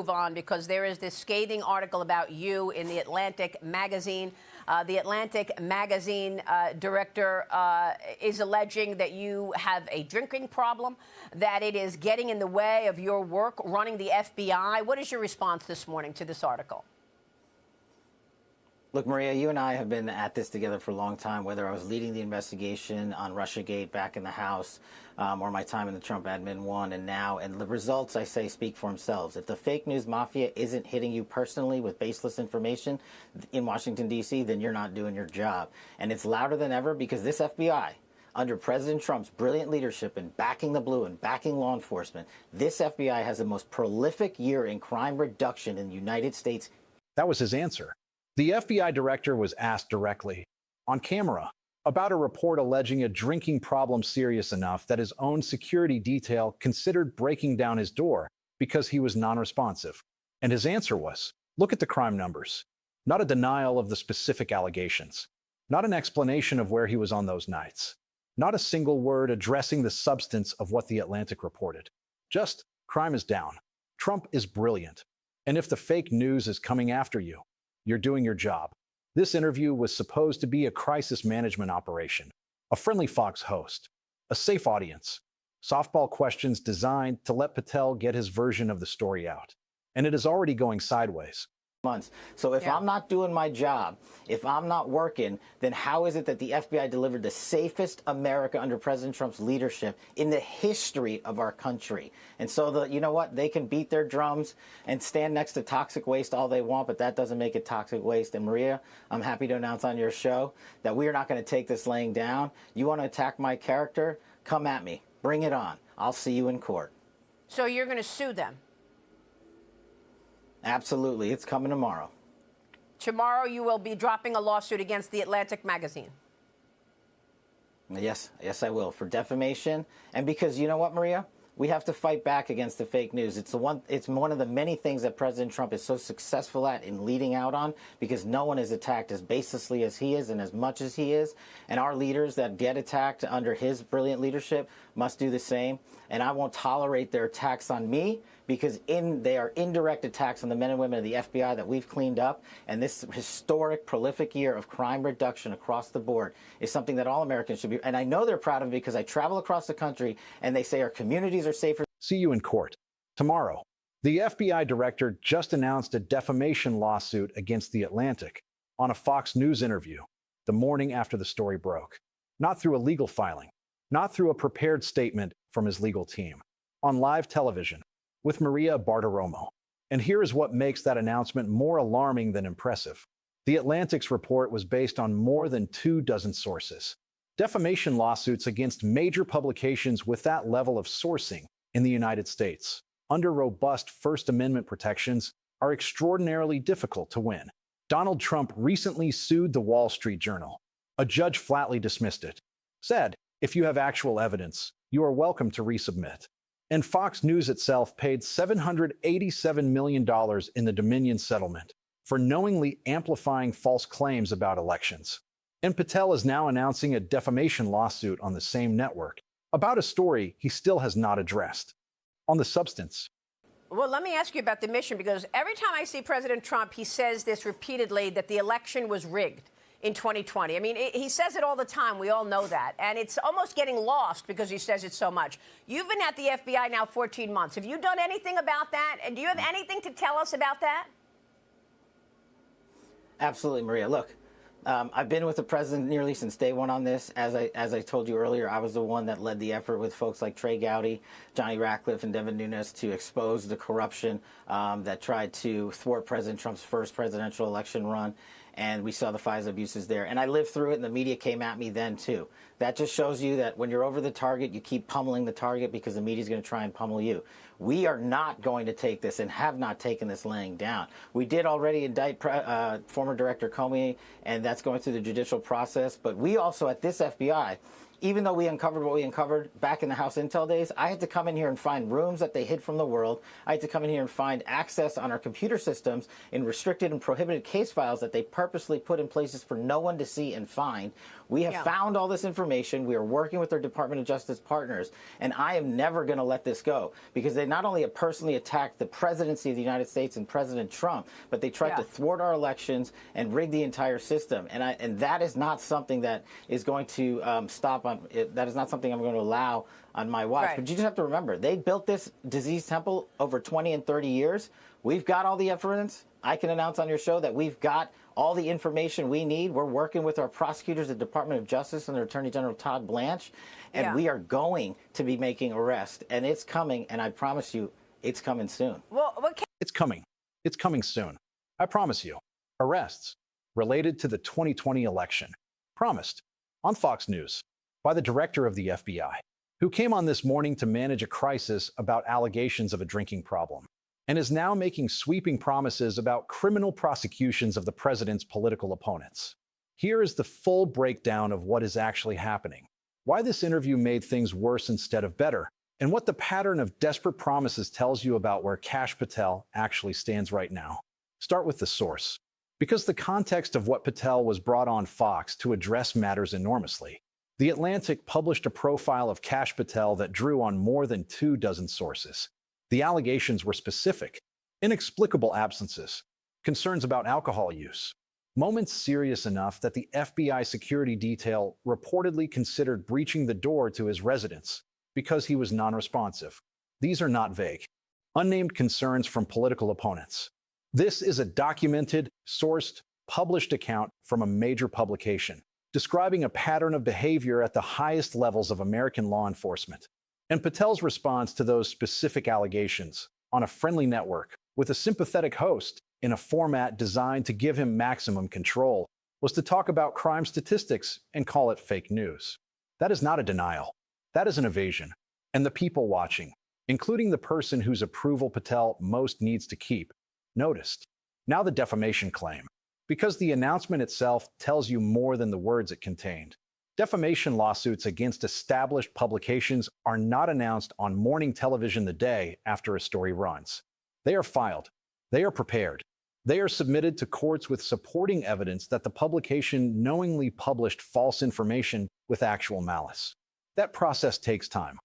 Move on, because there is this scathing article about you in the Atlantic magazine. The Atlantic magazine director is alleging that you have a drinking problem, that it is getting in the way of your work running the FBI. What is your response this morning to this article? Look, Maria, you and I have been at this together for a long time, whether I was leading the investigation on Russiagate back in the House or my time in the Trump admin 1 and now. And the results, I say, speak for themselves. If the fake news mafia isn't hitting you personally with baseless information in Washington, D.C., then you're not doing your job. And it's louder than ever because this FBI, under President Trump's brilliant leadership and backing the blue and backing law enforcement, this FBI has the most prolific year in crime reduction in the United States. That was his answer. The FBI director was asked directly, on camera, about a report alleging a drinking problem serious enough that his own security detail considered breaking down his door because he was non-responsive. And his answer was, look at the crime numbers. Not a denial of the specific allegations. Not an explanation of where he was on those nights. Not a single word addressing the substance of what The Atlantic reported. Just, crime is down. Trump is brilliant. And if the fake news is coming after you, you're doing your job. This interview was supposed to be a crisis management operation, a friendly Fox host, a safe audience, softball questions designed to let Patel get his version of the story out. And it is already going sideways. Months. So if I'm not doing my job, if I'm not working, then how is it that the FBI delivered the safest America under President Trump's leadership in the history of our country? And so, you know what? They can beat their drums and stand next to toxic waste all they want, but that doesn't make it toxic waste. And Maria, I'm happy to announce on your show that we are not going to take this laying down. You want to attack my character? Come at me. Bring it on. I'll see you in court. So you're going to sue them? Absolutely. It's coming tomorrow. Tomorrow you will be dropping a lawsuit against the Atlantic magazine. Yes, I will, for defamation. And because you know what, Maria? We have to fight back against the fake news. It's one of the many things that President Trump is so successful at in leading out on, because no one is attacked as baselessly as he is and as much as he is. And our leaders that get attacked under his brilliant leadership must do the same. And I won't tolerate their attacks on me, because they are indirect attacks on the men and women of the FBI that we've cleaned up. And this historic, prolific year of crime reduction across the board is something that all Americans should be. And I know they're proud of it because I travel across the country and they say our communities are safer. See you in court tomorrow. The FBI director just announced a defamation lawsuit against The Atlantic on a Fox News interview the morning after the story broke. Not through a legal filing, not through a prepared statement from his legal team. On live television with Maria Bartiromo. And here is what makes that announcement more alarming than impressive. The Atlantic's report was based on more than 24 sources. Defamation lawsuits against major publications with that level of sourcing in the United States, under robust First Amendment protections, are extraordinarily difficult to win. Donald Trump recently sued the Wall Street Journal. A judge flatly dismissed it, said, if you have actual evidence, you are welcome to resubmit. And Fox News itself paid $787 million in the Dominion settlement for knowingly amplifying false claims about elections. And Patel is now announcing a defamation lawsuit on the same network about a story he still has not addressed. On the substance. Well, let me ask you about the mission, because every time I see President Trump, he says this repeatedly, that the election was rigged in 2020. I mean, he says it all the time. We all know that. And it's almost getting lost because he says it so much. You've been at the FBI now 14 months. Have you done anything about that? And do you have anything to tell us about that? Absolutely, Maria. Look, I've been with the president nearly since day one on this. As I told you earlier, I was the one that led the effort with folks like Trey Gowdy, Johnny Ratcliffe, and Devin Nunes to expose the corruption that tried to thwart President Trump's first presidential election run. And we saw the FISA abuses there. And I lived through it, and the media came at me then, too. That just shows you that when you're over the target, you keep pummeling the target because the media is going to try and pummel you. We are not going to take this and have not taken this laying down. We did already indict former Director Comey, and that's going through the judicial process. But we also, at this FBI, even though we uncovered what we uncovered back in the House Intel days, I had to come in here and find rooms that they hid from the world. I had to come in here and find access on our computer systems in restricted and prohibited case files that they purposely put in places for no one to see and find. We have found all this information. We are working with our Department of Justice partners, and I am never going to let this go, because they not only have personally attacked the presidency of the United States and President Trump, but they tried to thwart our elections and rig the entire system. And that is not something that is going to stop on. That is not something I'm going to allow on my watch. But you just have to remember, they built this disease temple over 20 and 30 years. We've got all the evidence. I can announce on your show that we've got all the information we need. We're working with our prosecutors at the Department of Justice and their Attorney General Todd Blanche, and we are going to be making arrests, and it's coming, and I promise you, it's coming soon. Well, it's coming. It's coming soon. I promise you. Arrests related to the 2020 election. Promised on Fox News by the director of the FBI, who came on this morning to manage a crisis about allegations of a drinking problem, and is now making sweeping promises about criminal prosecutions of the president's political opponents. Here is the full breakdown of what is actually happening, why this interview made things worse instead of better, and what the pattern of desperate promises tells you about where Kash Patel actually stands right now. Start with the source, because the context of what Patel was brought on Fox to address matters enormously. The Atlantic published a profile of Kash Patel that drew on more than 24 sources. The allegations were specific: inexplicable absences, concerns about alcohol use, moments serious enough that the FBI security detail reportedly considered breaching the door to his residence because he was non-responsive. These are not vague, unnamed concerns from political opponents. This is a documented, sourced, published account from a major publication, describing a pattern of behavior at the highest levels of American law enforcement. And Patel's response to those specific allegations, on a friendly network with a sympathetic host in a format designed to give him maximum control, was to talk about crime statistics and call it fake news. That is not a denial. That is an evasion. And the people watching, including the person whose approval Patel most needs to keep, noticed. Now the defamation claim, because the announcement itself tells you more than the words it contained. Defamation lawsuits against established publications are not announced on morning television the day after a story runs. They are filed. They are prepared. They are submitted to courts with supporting evidence that the publication knowingly published false information with actual malice. That process takes time.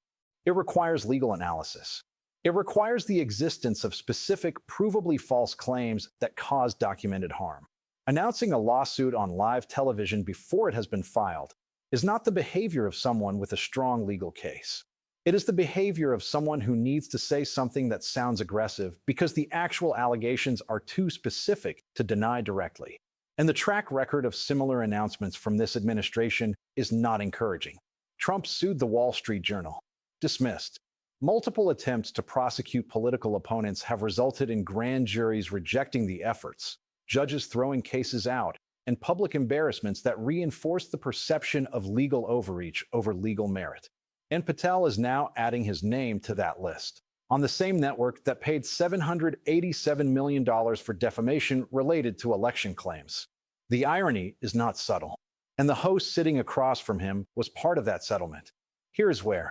It requires legal analysis. It requires the existence of specific, provably false claims that cause documented harm. Announcing a lawsuit on live television before it has been filed is not the behavior of someone with a strong legal case. It is the behavior of someone who needs to say something that sounds aggressive because the actual allegations are too specific to deny directly. And the track record of similar announcements from this administration is not encouraging. Trump sued the Wall Street Journal. Dismissed. Multiple attempts to prosecute political opponents have resulted in grand juries rejecting the efforts, judges throwing cases out, and public embarrassments that reinforce the perception of legal overreach over legal merit. And Patel is now adding his name to that list, on the same network that paid $787 million for defamation related to election claims. The irony is not subtle, and the host sitting across from him was part of that settlement. Here's where.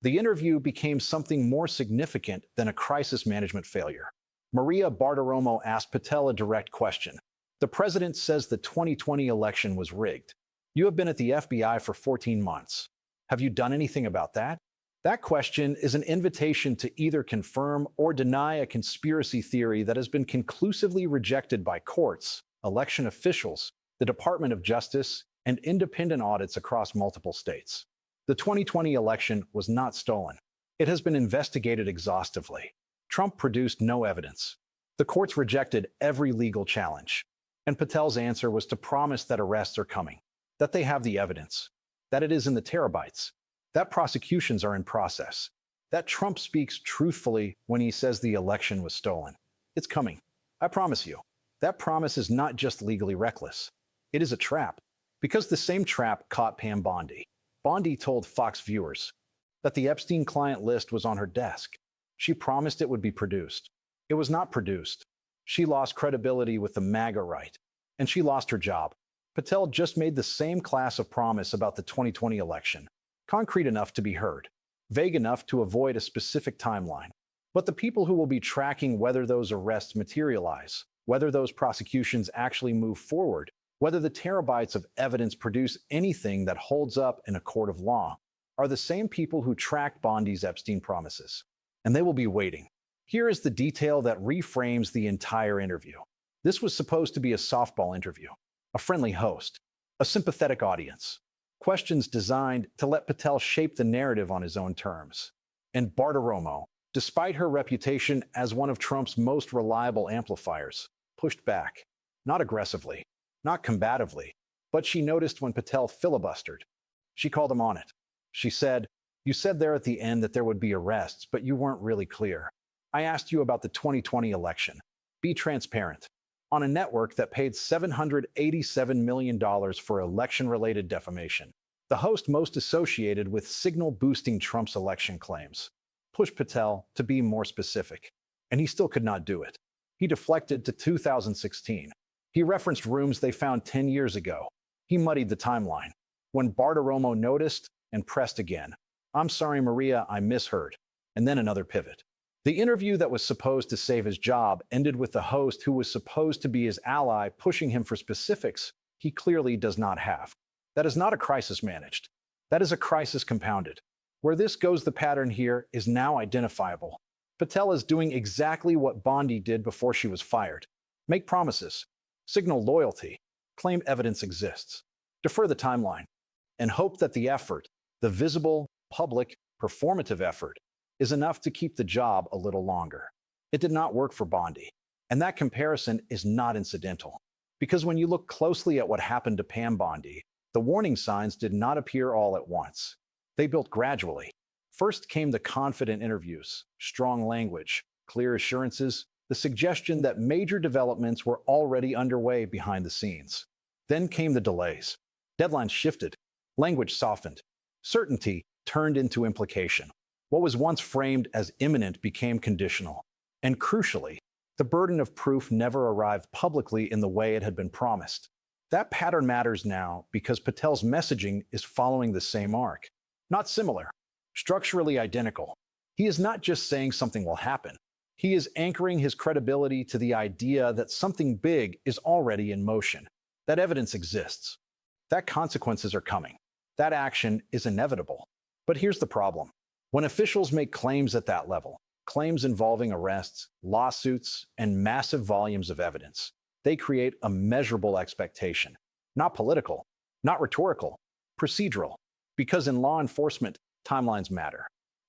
The interview became something more significant than a crisis management failure. Maria Bartiromo asked Patel a direct question. The president says the 2020 election was rigged. You have been at the FBI for 14 months. Have you done anything about that? That question is an invitation to either confirm or deny a conspiracy theory that has been conclusively rejected by courts, election officials, the Department of Justice, and independent audits across multiple states. The 2020 election was not stolen. It has been investigated exhaustively. Trump produced no evidence. The courts rejected every legal challenge. And Patel's answer was to promise that arrests are coming, that they have the evidence, that it is in the terabytes, that prosecutions are in process, that Trump speaks truthfully when he says the election was stolen. It's coming. I promise you. That promise is not just legally reckless. It is a trap, because the same trap caught Pam Bondi. Bondi told Fox viewers that the Epstein client list was on her desk. She promised it would be produced. It was not produced. She lost credibility with the MAGA right, and she lost her job. Patel just made the same class of promise about the 2020 election. concrete enough to be heard, vague enough to avoid a specific timeline. But the people who will be tracking whether those arrests materialize, whether those prosecutions actually move forward, whether the terabytes of evidence produce anything that holds up in a court of law, are the same people who tracked Bondi's Epstein promises. And they will be waiting. Here is the detail that reframes the entire interview. This was supposed to be a softball interview, a friendly host, a sympathetic audience, questions designed to let Patel shape the narrative on his own terms. And Bartiromo, despite her reputation as one of Trump's most reliable amplifiers, pushed back, not aggressively, not combatively, but she noticed when Patel filibustered. She called him on it. She said, "You said there at the end that there would be arrests, but you weren't really clear. I asked you about the 2020 election. Be transparent." On a network that paid $787 million for election-related defamation, the host most associated with signal-boosting Trump's election claims, pushed Patel to be more specific. And he still could not do it. He deflected to 2016. He referenced rooms they found 10 years ago. He muddied the timeline. When Bartiromo noticed and pressed again, "I'm sorry, Maria, I misheard," and then another pivot. The interview that was supposed to save his job ended with the host who was supposed to be his ally pushing him for specifics he clearly does not have. That is not a crisis managed. That is a crisis compounded. Where this goes, the pattern here is now identifiable. Patel is doing exactly what Bondi did before she was fired. Make promises, signal loyalty, claim evidence exists, defer the timeline, and hope that the effort, the visible, public, performative effort, is enough to keep the job a little longer. It did not work for Bondi. And that comparison is not incidental. Because when you look closely at what happened to Pam Bondi, the warning signs did not appear all at once. They built gradually. First came the confident interviews, strong language, clear assurances, the suggestion that major developments were already underway behind the scenes. Then came the delays. Deadlines shifted. Language softened. Certainty turned into implication. What was once framed as imminent became conditional. And crucially, the burden of proof never arrived publicly in the way it had been promised. That pattern matters now because Patel's messaging is following the same arc. Not similar, structurally identical. He is not just saying something will happen. He is anchoring his credibility to the idea that something big is already in motion, that evidence exists, that consequences are coming, that action is inevitable. But here's the problem. When officials make claims at that level, claims involving arrests, lawsuits, and massive volumes of evidence, they create a measurable expectation. Not political, not rhetorical, procedural. Because in law enforcement, timelines matter.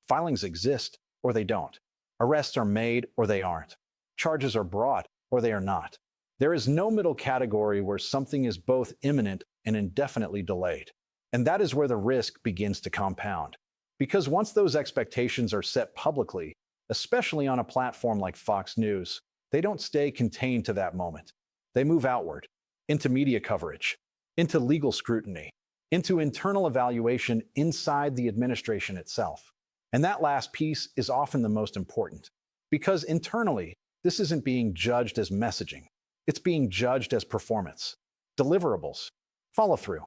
Filings exist or they don't. Arrests are made or they aren't. Charges are brought or they are not. There is no middle category where something is both imminent and indefinitely delayed. And that is where the risk begins to compound. Because once those expectations are set publicly, especially on a platform like Fox News, they don't stay contained to that moment. They move outward, into media coverage, into legal scrutiny, into internal evaluation inside the administration itself. And that last piece is often the most important. Because internally, this isn't being judged as messaging. It's being judged as performance, deliverables, follow-through,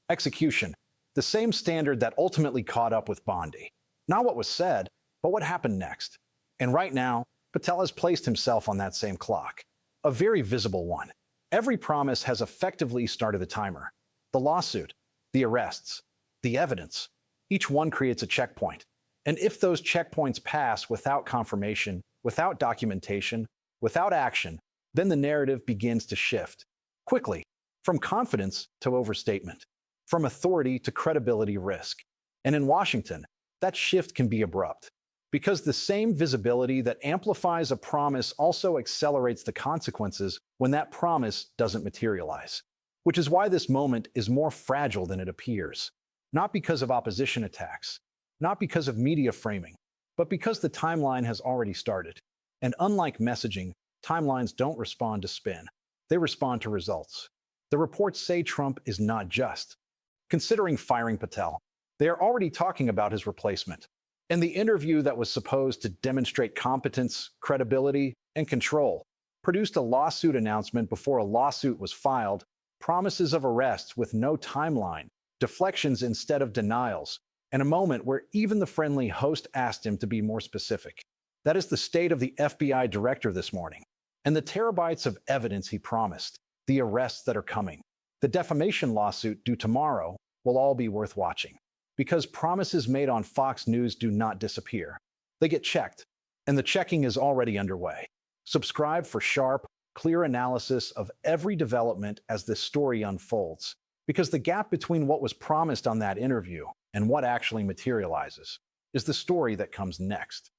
execution. The same standard that ultimately caught up with Bondi. Not what was said, but what happened next. And right now, Patel has placed himself on that same clock. A very visible one. Every promise has effectively started the timer. The lawsuit, the arrests, the evidence. Each one creates a checkpoint. And if those checkpoints pass without confirmation, without documentation, without action, then the narrative begins to shift. Quickly, from confidence to overstatement. From authority to credibility risk. And in Washington, that shift can be abrupt. Because the same visibility that amplifies a promise also accelerates the consequences when that promise doesn't materialize. Which is why this moment is more fragile than it appears. Not because of opposition attacks, not because of media framing, but because the timeline has already started. And unlike messaging, timelines don't respond to spin. They respond to results. The reports say Trump is not just considering firing Patel. They are already talking about his replacement. And the interview that was supposed to demonstrate competence, credibility, and control produced a lawsuit announcement before a lawsuit was filed, promises of arrests with no timeline, deflections instead of denials, and a moment where even the friendly host asked him to be more specific. That is the state of the FBI director this morning, and the terabytes of evidence he promised, the arrests that are coming, the defamation lawsuit due tomorrow will all be worth watching. Because promises made on Fox News do not disappear. They get checked, and the checking is already underway. Subscribe for sharp, clear analysis of every development as this story unfolds, because the gap between what was promised on that interview and what actually materializes is the story that comes next.